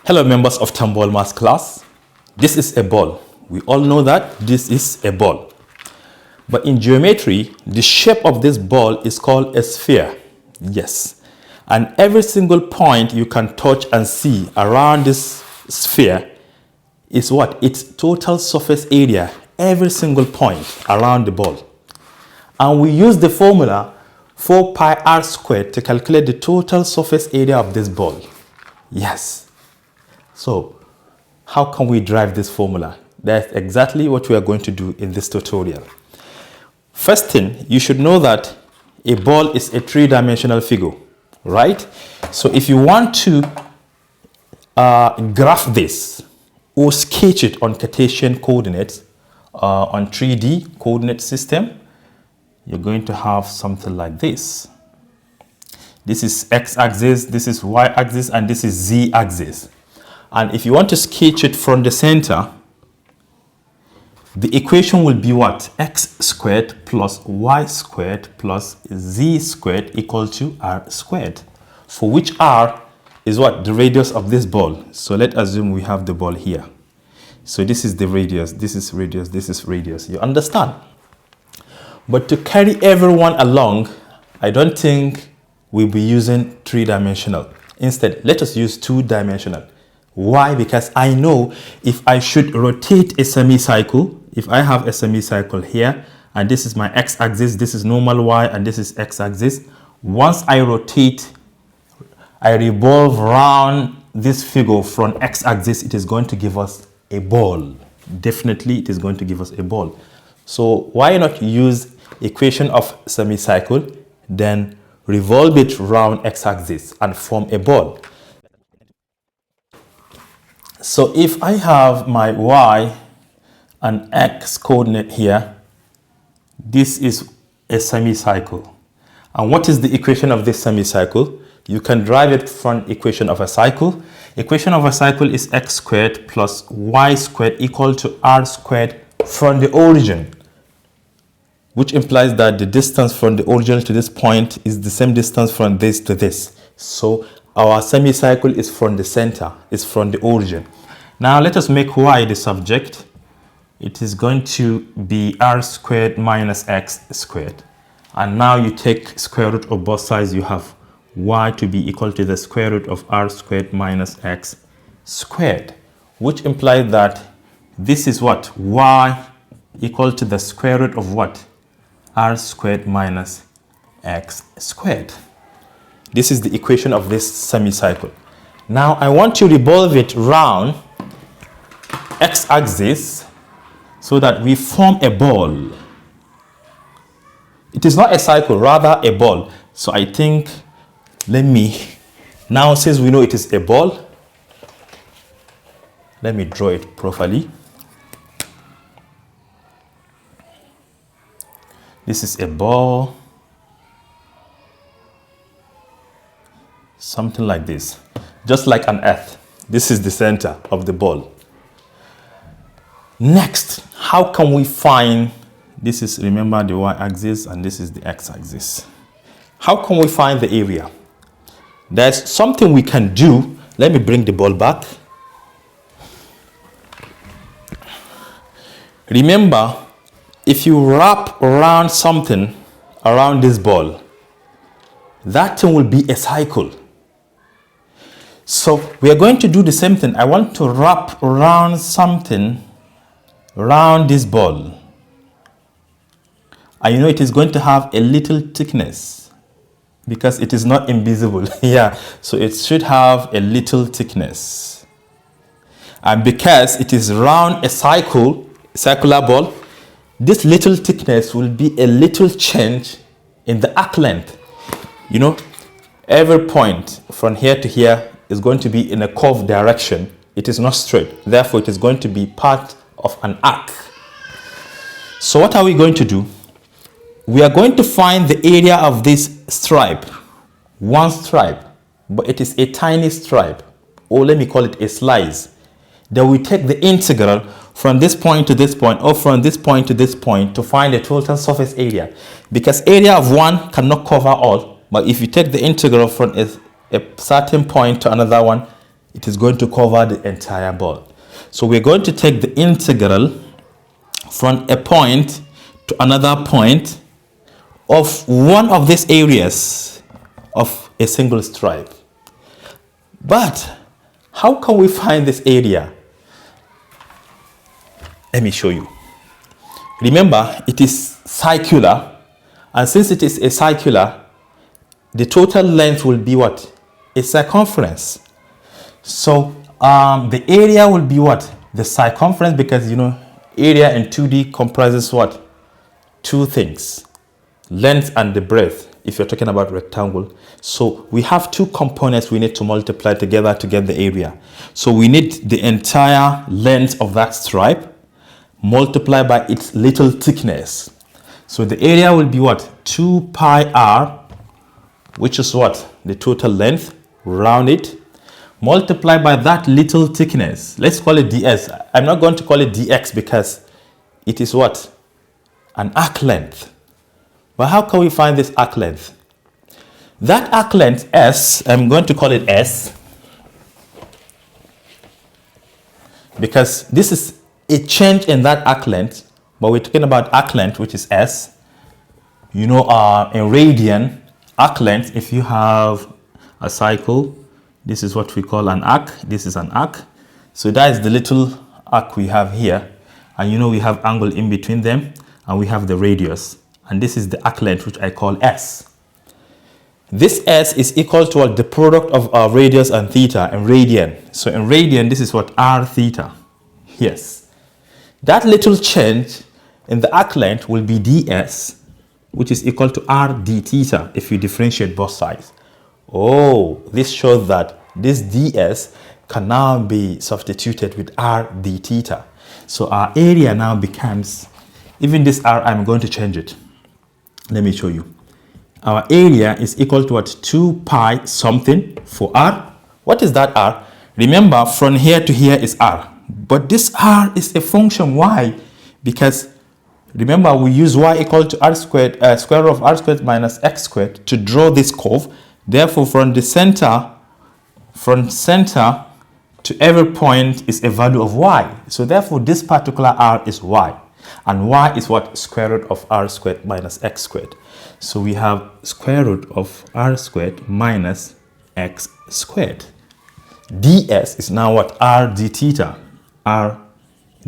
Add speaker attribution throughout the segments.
Speaker 1: Hello members of Tambuwal math class. This is a ball. We all know that this is a ball. But in geometry, the shape of this ball is called a sphere. Yes. And every single point you can touch and see around this sphere is what? Its total surface area. Every single point around the ball. And we use the formula 4 pi r squared to calculate the total surface area of this ball. Yes. So, how can we derive this formula? That's exactly what we are going to do in this tutorial. First thing, you should know that a ball is a three-dimensional figure, right? So if you want to graph this or sketch it on Cartesian coordinates, on 3D coordinate system, you're going to have something like this. This is x-axis, this is y-axis, and this is z-axis. And if you want to sketch it from the center, the equation will be what? X squared plus y squared plus z squared equal to r squared. For which r is what? The radius of this ball. So let's assume we have the ball here. So this is the radius, this is radius, this is radius. You understand? But to carry everyone along, I don't think we'll be using three-dimensional. Instead, let us use two-dimensional. Why? Because I know if I should rotate a semicircle, if I have a semicircle here, and this is my x-axis, this is normal y, and this is x-axis. Once I rotate, I revolve around this figure from x-axis, it is going to give us a ball. Definitely, it is going to give us a ball. So why not use equation of semicircle, then revolve it around x-axis and form a ball. So if I have my y and x coordinate here, this is a semicircle. And what is the equation of this semicircle? You can derive it from equation of a cycle. Equation of a cycle is x squared plus y squared equal to r squared from the origin, which implies that the distance from the origin to this point is the same distance from this to this. So our semicircle is from the center, is from the origin. Now let us make y the subject. It is going to be r squared minus x squared. And now you take square root of both sides, you have y to be equal to the square root of r squared minus x squared, which implies that this is what? Y equal to the square root of what? R squared minus x squared. This is the equation of this semicircle. Now I want to revolve it round x-axis so that we form a ball. It is not a cycle, rather a ball. So I think, let me, now since we know it is a ball, let me draw it properly. This is a ball, something like this, just like an earth. This is the center of the ball. Next, how can we find, this is, remember, the y-axis, and this is the x-axis. How can we find the area? There's something we can do. Let me bring the ball back. Remember, if you wrap around something around this ball, that thing will be a cycle. So we are going to do the same thing. I want to wrap around something around this ball. And you know it is going to have a little thickness because it is not invisible. Yeah, so it should have a little thickness. And because it is round a circular ball, this little thickness will be a little change in the arc length. You know, every point from here to here is going to be in a curved direction. It is not straight. Therefore, it is going to be part of an arc. So what are we going to do? We are going to find the area of this stripe. One stripe, but it is a tiny stripe, or let me call it a slice. Then we take the integral from this point to this point, or from this point to this point, to find the total surface area. Because area of one cannot cover all, but if you take the integral from a certain point to another one, It is going to cover the entire ball. So we're going to take the integral from a point to another point of one of these areas of a single stripe. But how can we find this area? Let me show you. Remember, it is circular, and since it is a circular, the total length will be what? A circumference. So the area will be what? The circumference, because you know area in 2D comprises what? Two things, length and the breadth, if you're talking about rectangle. So we have two components we need to multiply together to get the area. So we need the entire length of that stripe multiplied by its little thickness. So the area will be what? 2 pi r, which is what? The total length, round it, multiplied by that little thickness. Let's call it ds. I'm not going to call it dx because it is what? An arc length. But how can we find this arc length? That arc length s, I'm going to call it s, because this is a change in that arc length, but we're talking about arc length, which is s. You know, in radian, arc length, if you have a cycle, this is what we call an arc. This is an arc. So that is the little arc we have here. And you know, we have angle in between them, and we have the radius. And this is the arc length, which I call s. This s is equal to what? The product of our radius and theta in radian. So in radian, this is what? R theta. Yes. That little change in the arc length will be ds, which is equal to r d theta if you differentiate both sides. Oh, this shows that this ds can now be substituted with r d theta. So our area now becomes, even this r, I'm going to change it. Let me show you. Our area is equal to what? 2 pi something for r. What is that r? Remember, from here to here is r. But this r is a function y, because remember we use y equal to r squared, square root of r squared minus x squared to draw this curve. Therefore, from center to every point is a value of y. So therefore, this particular r is y. And y is what? Square root of r squared minus x squared. So we have square root of r squared minus x squared. ds is now what? R d theta. R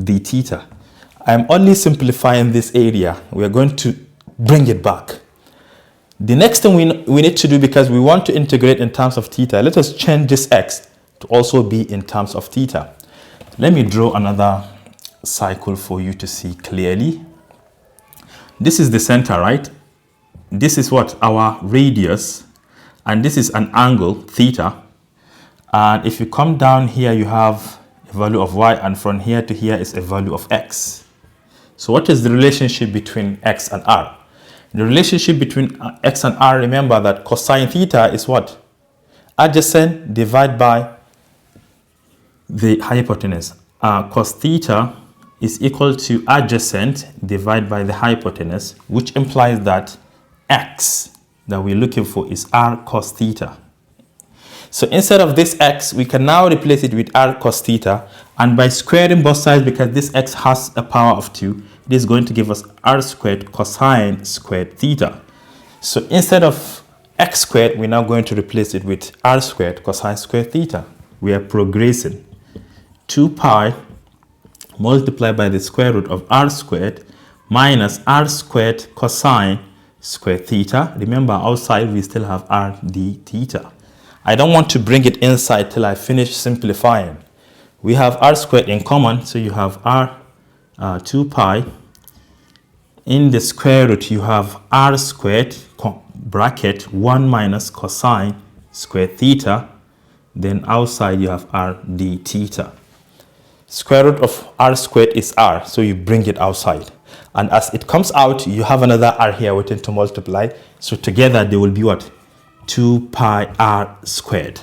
Speaker 1: d theta. I'm only simplifying this area. We are going to bring it back. The next thing we need to do, because we want to integrate in terms of theta, let us change this x to also be in terms of theta. Let me draw another cycle for you to see clearly. This is the center, right? This is what? Our radius, and this is an angle, theta. And if you come down here, you have a value of y, and from here to here is a value of x. So what is the relationship between x and r? The relationship between x and r, remember that cosine theta is what? Adjacent divided by the hypotenuse. Cos theta is equal to adjacent divided by the hypotenuse, which implies that x that we're looking for is r cos theta. So instead of this x, we can now replace it with r cos theta, and by squaring both sides, because this x has a power of 2, it is going to give us r squared cosine squared theta. So instead of x squared, we're now going to replace it with r squared cosine squared theta. We are progressing. 2 pi multiplied by the square root of r squared minus r squared cosine squared theta. Remember, outside we still have r d theta. I don't want to bring it inside till I finish simplifying. We have r squared in common, so you have r 2 pi. In the square root, you have r squared bracket 1 minus cosine squared theta. Then outside you have r d theta. Square root of r squared is r, so you bring it outside. And as it comes out, you have another r here waiting to multiply. So together they will be what? 2 pi r squared.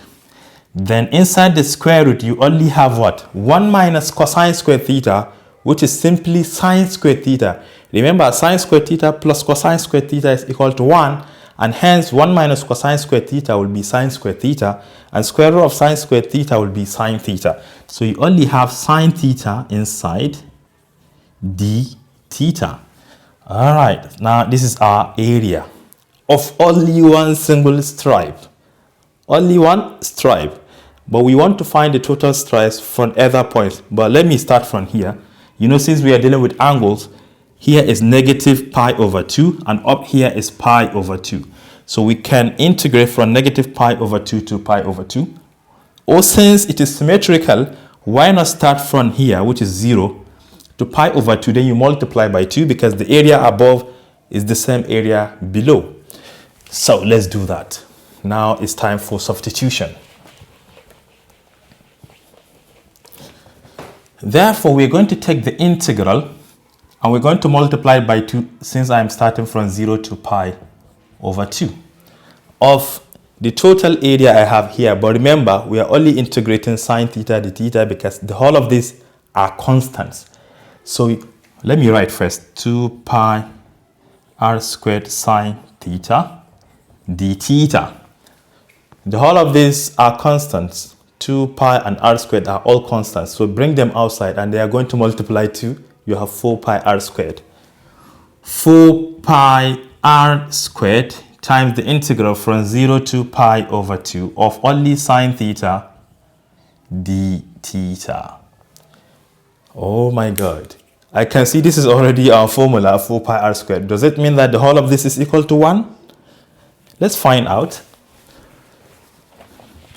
Speaker 1: Then inside the square root, you only have what? 1 minus cosine squared theta, which is simply sine squared theta. Remember, sine squared theta plus cosine squared theta is equal to 1. And hence 1 minus cosine squared theta will be sine squared theta, and square root of sine squared theta will be sine theta. So you only have sine theta inside d theta. All right, now this is our area of only one single stripe. Only one stripe. But we want to find the total stripes from other points. But let me start from here. You know, since we are dealing with angles, here is negative pi over 2, and up here is pi over 2. So we can integrate from negative pi over 2 to pi over 2. Or since it is symmetrical, why not start from here, which is 0, to pi over 2, then you multiply by 2 because the area above is the same area below. So let's do that. Now it's time for substitution. Therefore, we're going to take the integral and we're going to multiply by 2 since I'm starting from 0 to pi over 2 of the total area I have here. But remember, we are only integrating sine theta d theta because the whole of these are constants. So let me write first 2 pi r squared sine theta d theta. The whole of these are constants. 2 pi and r squared are all constants. So bring them outside and they are going to multiply 2. You have 4 pi r squared. 4 pi r squared times the integral from 0 to pi over 2 of only sine theta d theta. Oh my God. I can see this is already our formula, 4 pi r squared. Does it mean that the whole of this is equal to 1? Let's find out.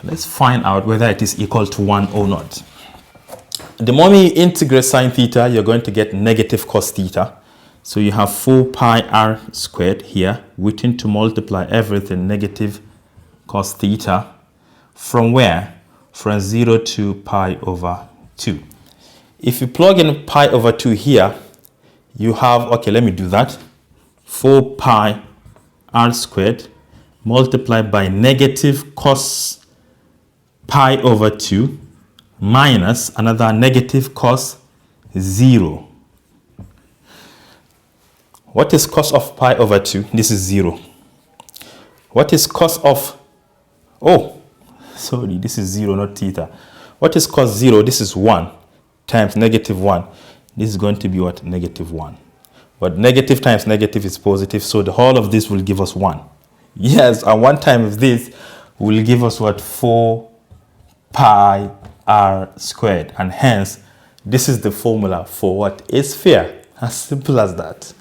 Speaker 1: Let's find out whether it is equal to 1 or not. The moment you integrate sine theta, you're going to get negative cos theta. So you have 4 pi r squared here, waiting to multiply everything, negative cos theta. From where? From 0 to pi over 2. If you plug in pi over 2 here, you have, okay, let me do that. 4 pi r squared multiplied by negative cos pi over 2 minus another negative cos 0. What is cos of pi over 2? This is 0. What is cos of, oh, sorry, this is 0, not theta. What is cos 0? This is 1 times negative 1. This is going to be what? Negative 1. But negative times negative is positive, so the whole of this will give us 1. Yes, and 1 times this will give us what? 4 pi r squared, and hence this is the formula for what is fair. As simple as that.